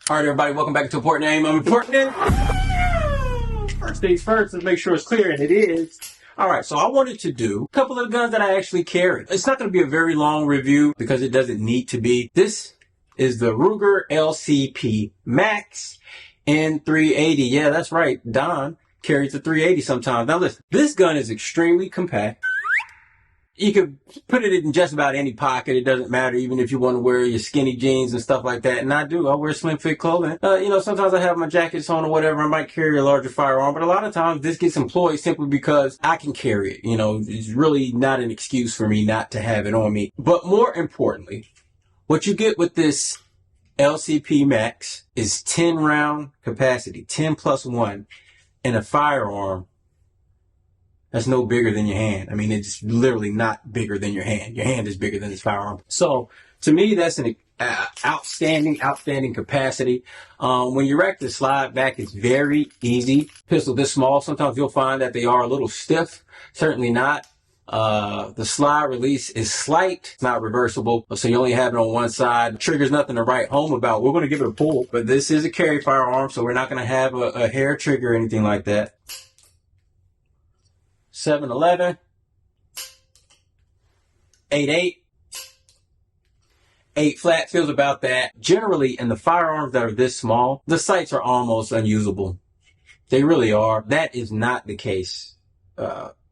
All right, everybody, welcome back to Important Name. I'm Important. First things first, let's make sure it's clear, and it is. All right, so I wanted to do a couple of guns that I actually carry. It's not going to be a very long review because it doesn't need to be. This is the Ruger LCP Max N380. Yeah, that's right. Don carries the 380 sometimes. Now listen, this gun is extremely compact. You could put it in just about any pocket. It doesn't matter, even if you want to wear your skinny jeans and stuff like that. And I do. I wear slim fit clothing. Sometimes I have my jackets on or whatever. I might carry a larger firearm, but a lot of times this gets employed simply because I can carry it. It's really not an excuse for me not to have it on me. But more importantly, what you get with this LCP Max is 10 round capacity, 10 plus 1 in a firearm that's no bigger than your hand. I mean, it's literally not bigger than your hand. Your hand is bigger than this firearm. So to me, that's an outstanding capacity. When you rack the slide back, it's very easy. Pistol this small, sometimes you'll find that they are a little stiff. Certainly not. The slide release is slight. It's not reversible. So you only have it on one side. Trigger's nothing to write home about. We're going to give it a pull, but this is a carry firearm, so we're not going to have a hair trigger or anything like that. 711, 8.8, 8 flat feels about that. Generally, in the firearms that are this small, the sights are almost unusable. They really are. That is not the case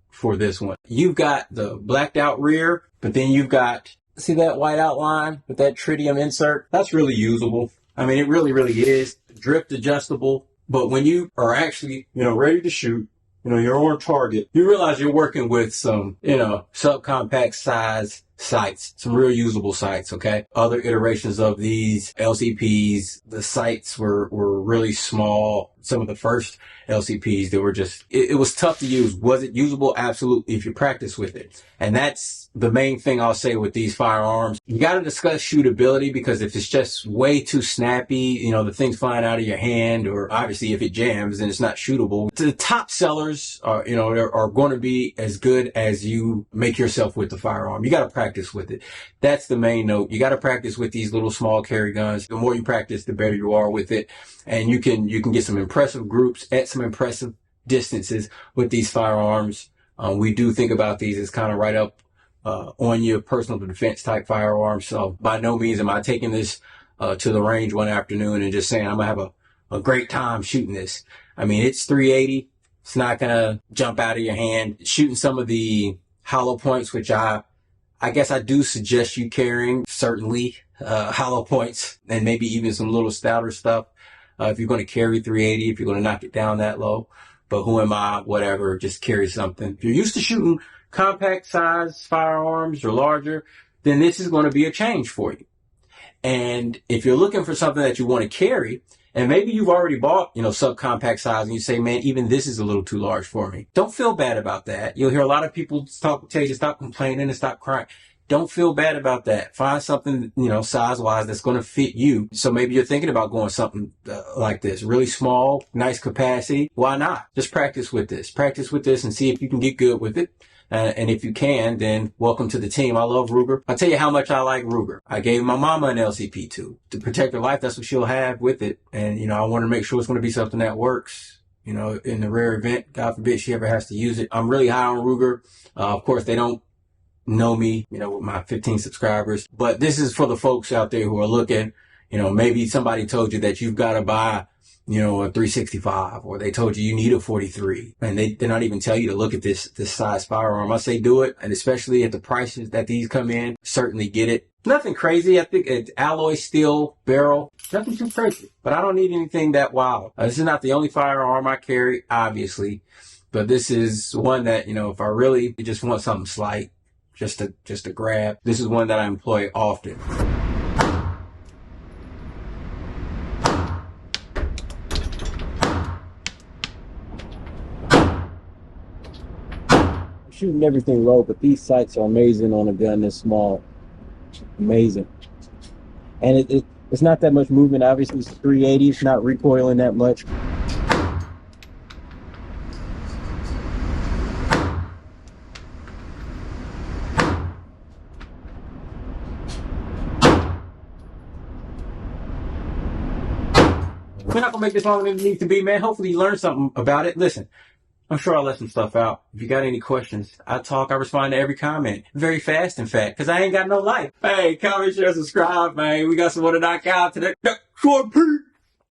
for this one. You've got the blacked out rear, but then you've got, see that white outline with that tritium insert? That's really usable. I mean, it really, really is. Drift adjustable. But when you are actually, ready to shoot, you're on target, you realize you're working with some, subcompact size sights, some real usable sights, okay? Other iterations of these LCPs, the sights were really small. Some of the first LCPs, they were just, it was tough to use. Was it usable? Absolutely, if you practice with it. And that's the main thing I'll say with these firearms. You got to discuss shootability, because if it's just way too snappy, the thing's flying out of your hand, or obviously if it jams, then it's not shootable. The top sellers are, are going to be as good as you make yourself with the firearm. You got to practice with it. That's the main note. You got to practice with these little small carry guns. The more you practice, the better you are with it. And you can get some impressive groups at some impressive distances with these firearms. We do think about these as kind of right up on your personal defense type firearms. So by no means am I taking this to the range one afternoon and just saying I'm going to have a great time shooting this. I mean, it's 380. It's not going to jump out of your hand. Shooting some of the hollow points, which I guess I do suggest you carrying, certainly hollow points, and maybe even some little stouter stuff. If you're going to carry 380, if you're going to knock it down that low. But who am I? Whatever, just carry something. If you're used to shooting compact size firearms or larger, then this is going to be a change for you. And if you're looking for something that you want to carry, and maybe you've already bought, subcompact size, and you say, man, even this is a little too large for me. Don't feel bad about that. You'll hear a lot of people tell you to stop complaining and stop crying. Don't feel bad about that. Find something, size-wise that's going to fit you. So maybe you're thinking about going something like this. Really small, nice capacity. Why not? Just practice with this. Practice with this and see if you can get good with it. And if you can, then welcome to the team. I love Ruger. I'll tell you how much I like Ruger. I gave my mama an LCP II. To protect her life, that's what she'll have with it. And, I want to make sure it's going to be something that works. In the rare event, God forbid she ever has to use it. I'm really high on Ruger. Of course, they don't know me, with my 15 subscribers. But this is for the folks out there who are looking, maybe somebody told you that you've got to buy, a 365, or they told you need a 43, and they're not even tell you to look at this size firearm. I say do it, and especially at the prices that these come in, certainly get it. Nothing crazy. I think it's alloy steel barrel. Nothing too crazy, but I don't need anything that wild. This is not the only firearm I carry, obviously, but this is one that, if I really just want something slight, just to grab, this is one that I employ often. I'm shooting everything low, but these sights are amazing on a gun this small. Amazing. And it's not that much movement. Obviously, it's 380. It's not recoiling that much. We're not gonna make this longer than it needs to be, man. Hopefully you learned something about it. Listen, I'm sure I left some stuff out. If you got any questions, I respond to every comment. Very fast, in fact, because I ain't got no life. Hey, comment, share, subscribe, man. We got some more to knock out today. Short Pete.